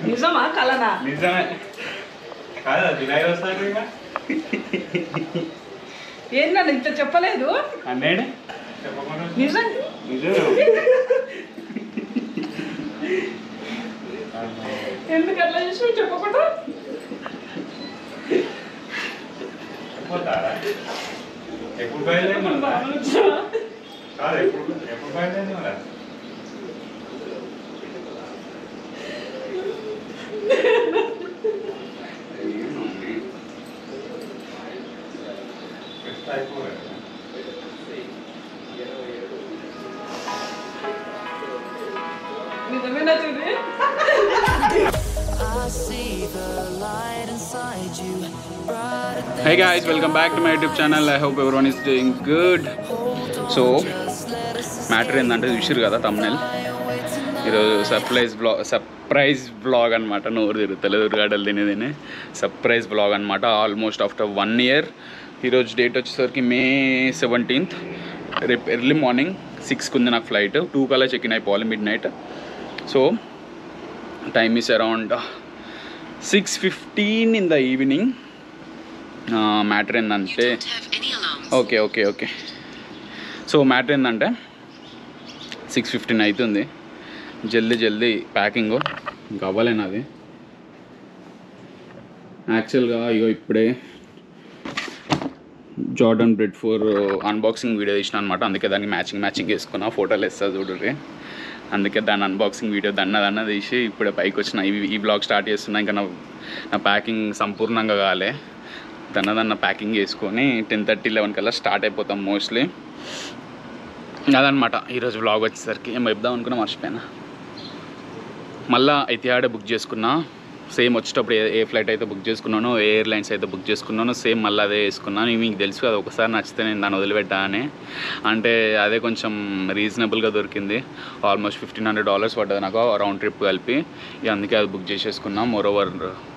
నిజమా కలనా? నిజమే కాదా? జులై వస్తాను ఇక ఏంటండి ఇంత చెప్పలేదు? అన్నాడు చెప్పకుండా నిజం నిజం ఎందుకు అట్లా చేసి చెప్పకుండా చెప్పొద్దారా? ఎప్పుడు బయలుదేరి కాదు ఎప్పుడు బయలుదేరి మరి నిజమేనా చూడు? Hey guys, welcome back to my YouTube channel. I hope everyone is doing good. So, matter ఏంటంటే చూసారు కదా thumbnail. ఈరోజు సర్ప్రైజ్ బ్లాగ్ అనమాట. నోరు తిరుగుతలేదు ఉరుగాడలు తినేది సర్ప్రైజ్ బ్లాగ్ అనమాట. Almost after 1 year. ఈరోజు డేట్ వచ్చేసరికి May 17th. రేపు ఎర్లీ మార్నింగ్ 6కి ఉంది నాకు ఫ్లైట్. 2 కల్లా చెక్ ఇన్ అయిపోవాలి mid night. So time is around 6:15 in the evening. Matter ఏంటంటే ఓకే సో మ్యాటర్ ఏంటంటే 6:15 అవుతుంది. జల్దీ ప్యాకింగ్ ఇంకా అవ్వలేను. అది యాక్చువల్గా ఇప్పుడే జార్డన్ బ్రెడ్ 4 అన్బాక్సింగ్ వీడియో తీసిన అనమాట. అందుకే దానికి మ్యాచింగ్ వేసుకున్నా. ఫోటోలు వేస్తా చూడరు. అందుకే దాని అన్బాక్సింగ్ వీడియో దన్న తీసి ఇప్పుడే పైకి వచ్చిన. ఈ బ్లాగ్ స్టార్ట్ చేస్తున్నా. ఇంకా నా ప్యాకింగ్ సంపూర్ణంగా కాలే. దన్న ప్యాకింగ్ చేసుకొని 10:30-11 కల్లా స్టార్ట్ అయిపోతాం మోస్ట్లీ. అదనమాట ఈరోజు బ్లాగ్ వచ్చేసరికి. ఏమో చెప్దాం అనుకున్నా మర్చిపోయినా. మళ్ళీ ఎతిహాడే బుక్ చేసుకున్నా. సేమ్ వచ్చేటప్పుడు ఏ ఫ్లైట్ అయితే బుక్ చేసుకున్నానో, ఏ ఎయిర్లైన్స్ అయితే బుక్ చేసుకున్నానో సేమ్ మళ్ళీ అదే వేసుకున్నాను. మీకు తెలుసు కదా, ఒకసారి నచ్చితే నేను దాన్ని వదిలిపెట్టా అని. అంటే అదే కొంచెం రీజనబుల్గా దొరికింది. ఆల్మోస్ట్ $1,500 పడ్డది నాకు రౌండ్ ట్రిప్ కలిపి. అందుకే అది బుక్ చేసేసుకున్నాం. మోరోవర్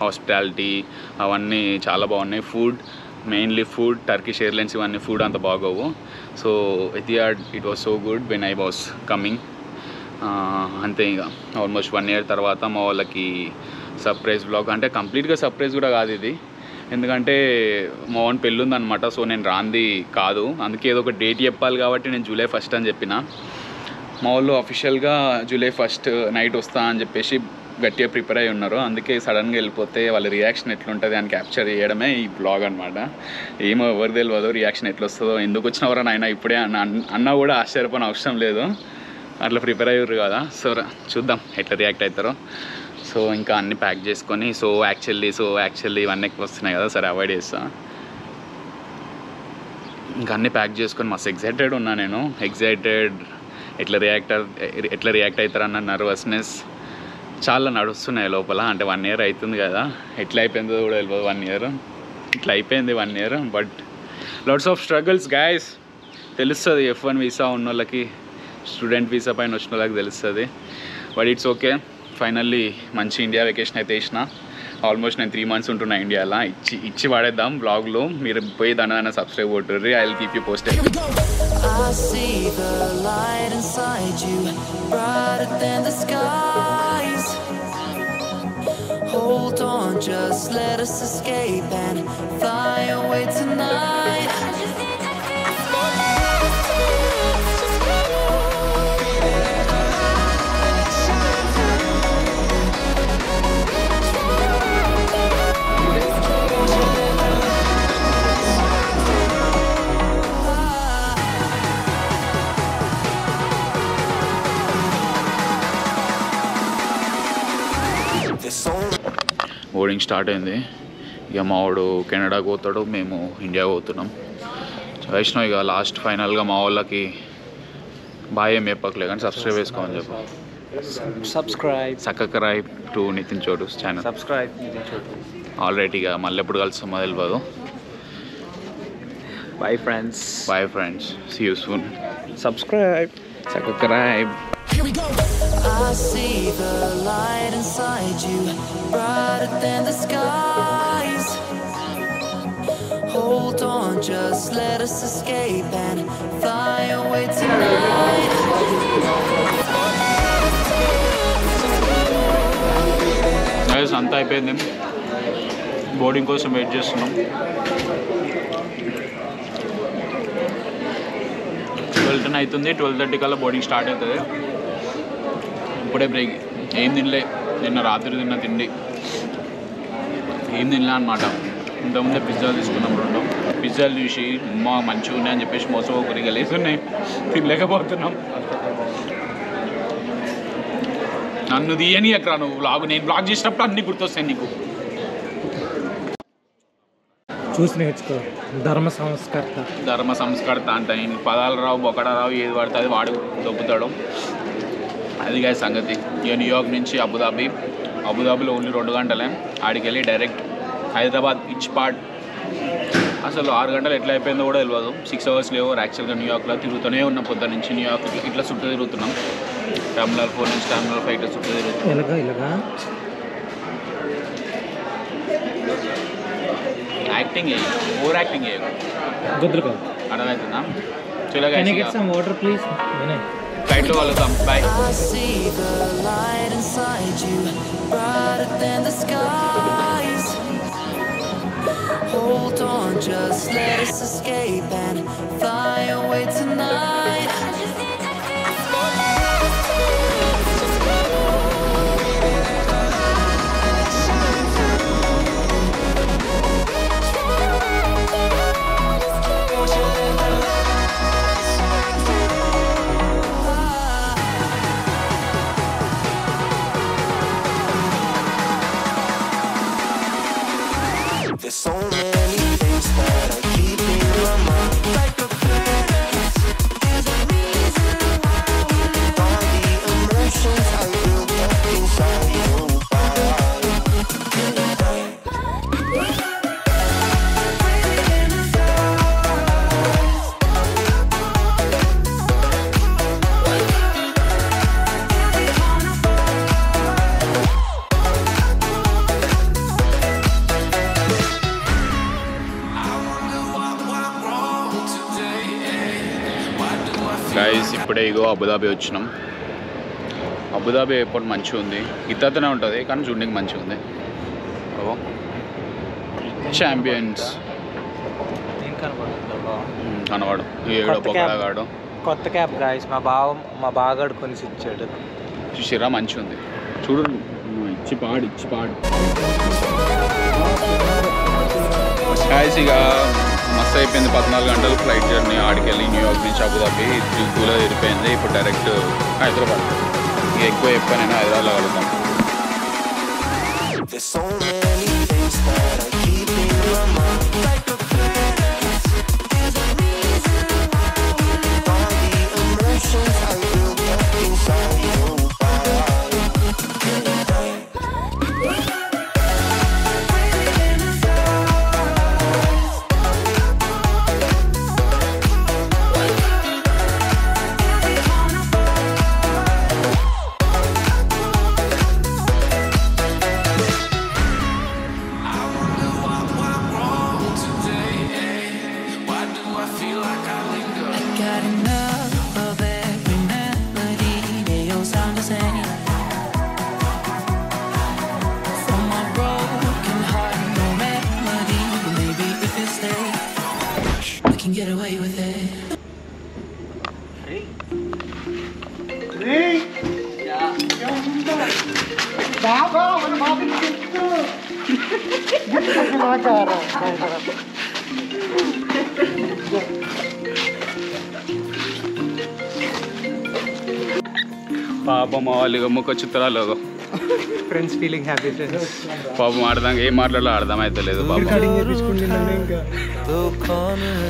హాస్పిటాలిటీ అవన్నీ చాలా బాగున్నాయి. మెయిన్లీ ఫుడ్, టర్కిష్ ఎయిర్లైన్స్ ఇవన్నీ ఫుడ్ అంత బాగోవు. So Etihad it was so good when I was coming. అంతే. ఇక ఆల్మోస్ట్ 1 year తర్వాత మా వాళ్ళకి సర్ప్రైజ్ బ్లాగ్. అంటే కంప్లీట్గా సర్ప్రైజ్ కూడా కాదు ఇది, ఎందుకంటే మా ఓన్ పెళ్ళి ఉందనమాట. సో నేను రాంది కాదు, అందుకే ఏదో ఒక డేట్ చెప్పాలి కాబట్టి నేను July 1st అని చెప్పిన. మా వాళ్ళు అఫీషియల్గా July 1st నైట్ వస్తా అని చెప్పేసి గట్టిగా ప్రిపేర్ అయి ఉన్నారు. అందుకే సడన్గా వెళ్ళిపోతే వాళ్ళ రియాక్షన్ ఎట్లుంటుంది అని క్యాప్చర్ చేయడమే ఈ బ్లాగ్ అనమాట. ఏమో ఎవరు తెలియదు రియాక్షన్ ఎట్లా వస్తుందో. ఎందుకు వచ్చినవరా నాయన ఇప్పుడే అన్నా కూడా ఆశ్చర్యపోయిన అవసరం లేదు. అట్లా ప్రిపేర్ అయ్యారు కదా. సో చూద్దాం ఎట్లా రియాక్ట్ అవుతారో. సో ఇంకా అన్నీ ప్యాక్ చేసుకొని సో యాక్చువల్లీ ఇవన్నీ ఎక్కువ వస్తున్నాయి కదా, సరే అవాయిడ్ చేస్తా. ఇంకా అన్నీ ప్యాక్ చేసుకొని మస్తు ఎగ్జైటెడ్ ఉన్నా నేను. ఎట్లా రియాక్ట్ అవుతారన్న నర్వస్నెస్ చాలా నడుస్తున్నాయి లోపల. అంటే 1 year అవుతుంది కదా, ఎట్లా అయిపోయిందో కూడా తెలియదు. 1 year ఇట్లా అయిపోయింది 1 year. But lots of struggles guys. తెలుస్తుంది F1 వీసా ఉన్న వాళ్ళకి, స్టూడెంట్ వీసా పైన వచ్చిన వాళ్ళకి తెలుస్తుంది. But it's okay. ఫైనల్లీ మంచి ఇండియా వెకేషన్ అయితే వేసిన. ఆల్మోస్ట్ నేను 3 months ఉంటున్నా ఇండియాలో. ఇచ్చి వాడేద్దాం బ్లాగ్లో. మీరు పోయి దాన్ని సబ్స్క్రైబ్ కొట్టుర్రి. I will keep you posted. Hold on, just let us escape and fly away tonight. Boarding start అయింది. ఇక మా వాడు కెనడా పోతాడు, మేము ఇండియా పోతున్నాం. వైష్ణవ్ ఇక లాస్ట్ ఫైనల్గా మా వాళ్ళకి బాయ్ ఏం చెప్పకలే కానీ సబ్స్క్రైబ్ చేసుకోమని చెప్పు. సబ్స్క్రైబ్ టు నితిన్ చోటు ఛానల్. ఆల్రెడీ ఇక మళ్ళీ ఎప్పుడు కలుస్తామో తెలియదు. Bye friends. See you soon. Subscribe. Here we go. I see the light inside you, brighter than the skies. Hold on, just let us escape and fly away tonight. Guys అంతా అయిపోయింది, boarding కోసం wait చేస్తున్నాం. 12 అవుతుంది, 12:30 కల్లా boarding start అవుతుంది. ఇప్పుడే break. ఏం తినలే, నిన్న రాత్రి తిన్న తిండి ఏం తినలే అనమాట. ఇంతకుముందే పిజ్జాలు తీసుకున్నాం 2. పిజ్జాలు చూసి అమ్మ మంచిగా ఉన్నాయని చెప్పేసి మోసపోకరిగా లేస్తున్నాయి, తినలేకపోతున్నాం. నన్ను తీయని ఎక్కడ నువ్వు బ్లాగ్, నేను బ్లాగ్ చేసినప్పుడు అన్నీ గుర్తొస్తాయి నీకు. చూసి నేర్చుకో. ధర్మ సంస్కర్త అంట. నేను పదాలు రావు, బొకడ రావు, ఏది పడితే అది వాడు దొబ్బుతాడు. అది కాదు సంగతి. ఇక న్యూయార్క్ నుంచి అబుదాబిలో ఓన్లీ 2 గంటలే. ఆడికి వెళ్ళి డైరెక్ట్ హైదరాబాద్ ఇచ్పాడ్. అసలు 6 గంటలు ఎట్లా అయిపోయిందో కూడా తెలియదు. 6 అవర్స్ లేవు యాక్చువల్గా. న్యూయార్క్లో తిరుగుతూనే ఉన్నాం పొద్దున్న నుంచి. న్యూయార్క్ ఇట్లా చుట్టూ తిరుగుతున్నాం. టెర్మినల్ 4 నుంచి టెర్మినల్ 5 ఇట్లా చుట్టూ తిరుగుతున్నాం. యాక్టింగ్ ఓవర్ యాక్టింగ్ అర్థమవుతుందా? Water please. ఫ్లైట్లో కలుద్దాం. Bye. I see the light inside you, brighter than the skies. Hold on, just let us escape and fly away tonight. There's so many things that I keep in my mind. Like a past, there's a reason why. All the emotions I built up inside you. Guys ఇప్పుడే ఇగో Abu Dhabi వచ్చినాం. Abu Dhabi airport మంచిగా ఉంది, ఇతనే ఉంటుంది కానీ చూడడానికి మంచిగా ఉంది. ఛాంపియన్స్ కనవాడు ఏడో పొగడాగాడు. కొత్త క్యాబ్ గాయస్ మా బాగాడు కొనిసి ఇచ్చాడు. చూసిరా మంచిగా ఉంది చూడు. ఇచ్చి పాడు గాయస్. ఇక మస్తు అయిపోయింది. 14 గంటలు ఫ్లైట్ జర్నీ. ఆడికి వెళ్ళి న్యూయార్క్ నుంచి అబుదాబి 3 వెళ్ళిపోయింది. ఇప్పుడు డైరెక్ట్ హైదరాబాద్. ఇక ఎక్కువ నేను హైదరాబాద్లో కలుద్దాం. There's so many things that I keep in my mind. Like a past, there's a reason why. All the emotions I built up inside you. Got enough of every melody, they all sound the same. From my broken heart, no melody, but maybe if you stay, we can get away with it. పాపం వాళ్ళు ముఖ చిత్రాలు friends feeling happy friends. పాపం ఆడదాం ఏం మాట్లాడాలో అర్థమైతలేదు పాపం.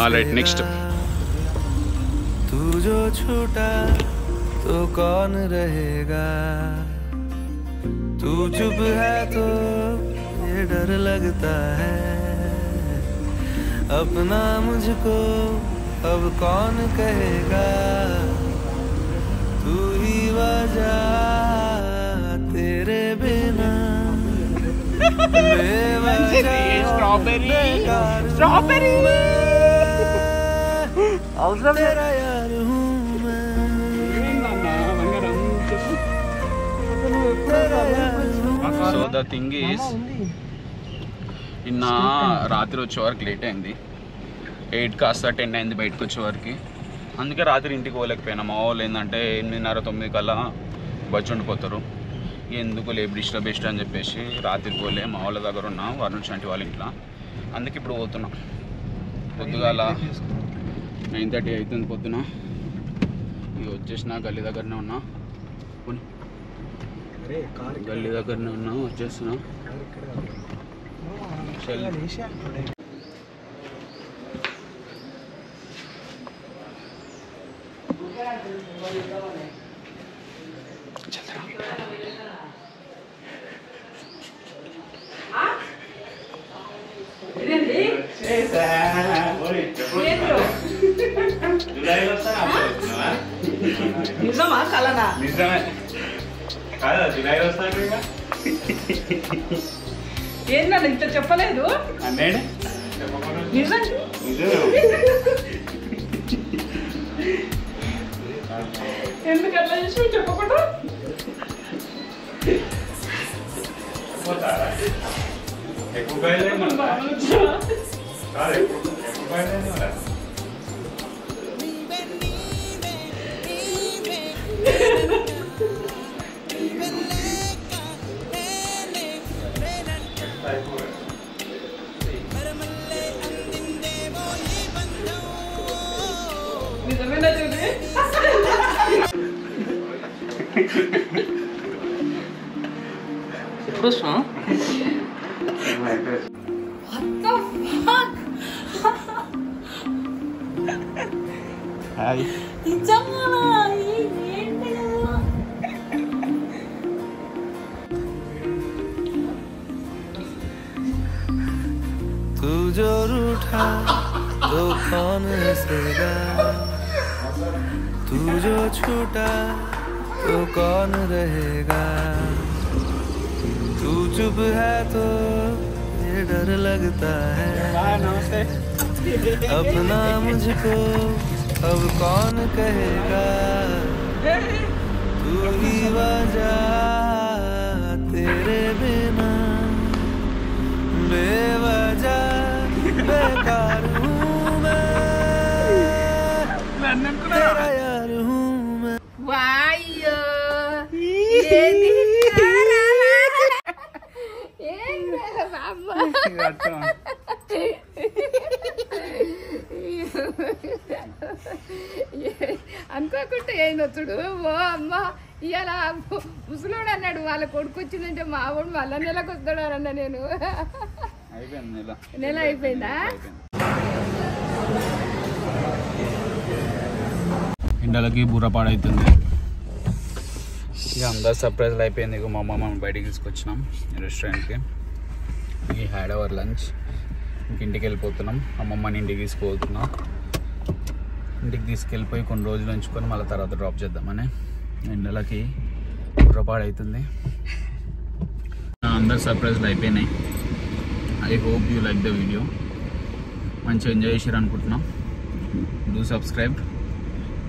Alright next. तू जो छूटा तो कौन रहेगा, तू चुप है तो ये डर लगता है, अपना मुझको अब कौन कहेगा, तू ही वजह तेरे बिना बेवजह స్ట్రాబెరీ స్ట్రాబెరీ అవసరం तेरा यार हूँ मैं तेरा यार हूँ సో ద థింగ్ ఈస్ నిన్న రాత్రి వచ్చే వరకు లేట్ అయింది 8 కాస్త 10 అయింది బయటకు వచ్చే వరకు అందుకే రాత్రి ఇంటికి పోలేకపోయినా మా వాళ్ళు ఏంటంటే 8:30-9 కల్లా బజ్జి ఉండిపోతారు ఎందుకు లేపు డిస్టర్బ్ అని చెప్పేసి రాత్రి పోలే మా వాళ్ళ దగ్గర ఉన్నా వారి నుంచి అంటే వాళ్ళ ఇంట్లో అందుకే ఇప్పుడు పోతున్నాం పొద్దుగాల 9:30 అవుతుంది పొద్దున ఇక వచ్చేసిన గల్లీ దగ్గరనే ఉన్నా గల్లీ దగ్గరనే ఉన్నా వచ్చేస్తున్నా ఇదేంటి ఏంటో జూలైలో వస్తాను అప్పుడు వస్తున్నావా? నిజమా కలనా నిజమే కాదా జూలైలో వస్తాను ఇక ఏంటన్నా ఇంత చెప్పలేదు అన్నేడు చెప్పకుండా నిజం ఎందుకు అట్లా చేసి చెప్పకుండా పోతారా ఎప్పుడు బయలుదేరి మన కాదు ఎప్పుడు బయలుదేరి మన నిజమేనా చూసి ఎప్పుడు వస్తున్నావు హాయ్ तू जो रूठा तो कौन हंसेगा तू जो छूटा तो कौन रहेगा तू चुप है तो ये डर लगता है నమస్తే अपना मुझको अब कौन कहेगा तू ही वजह तेरे बिना बेवजह बेकार हूँ मैं तेरा यार हूँ मैं వాయ్యో అనుకోకుండా ఏనొచ్చుడు ఓ అమ్మ ఇవాళ ముసలోడు అన్నాడు వాళ్ళ కొడుకు వచ్చిందంటే మా వాడు మళ్ళా నెలకు వస్తాడు అన్న నేను అయిపోయింది నెల అయిపోయిందా ఎండలకి బుర్రపాడవుతుంది ఇక అందరు సర్ప్రైజ్లు అయిపోయింది ఇక మా అమ్మ మనం బయటికి తీసుకొచ్చినాం రెస్టారెంట్కి ఈ హ్యాడ్ అవర్ లంచ్ ఇంటికి వెళ్ళిపోతున్నాం అమ్మమ్మని ఇంటికి తీసుకుపోతున్నాం ఇంటికి తీసుకెళ్ళిపోయి కొన్ని రోజులు ఉంచుకొని మళ్ళీ తర్వాత డ్రాప్ చేద్దామని ఎండలకి బుర్రపాడవుతుంది అందరు సర్ప్రైజ్లు అయిపోయినాయి I hope you like the video మంచిగా ఎంజాయ్ చేసారు అనుకుంటున్నాం డూ సబ్స్క్రైబ్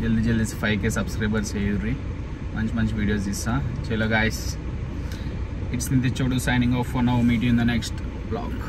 జల్దీ 5K సబ్స్క్రైబర్స్ చేయుర్రి మంచి వీడియోస్ ఇస్తా చలో guys it's Nitin Chodu signing off for now meet you in the next blog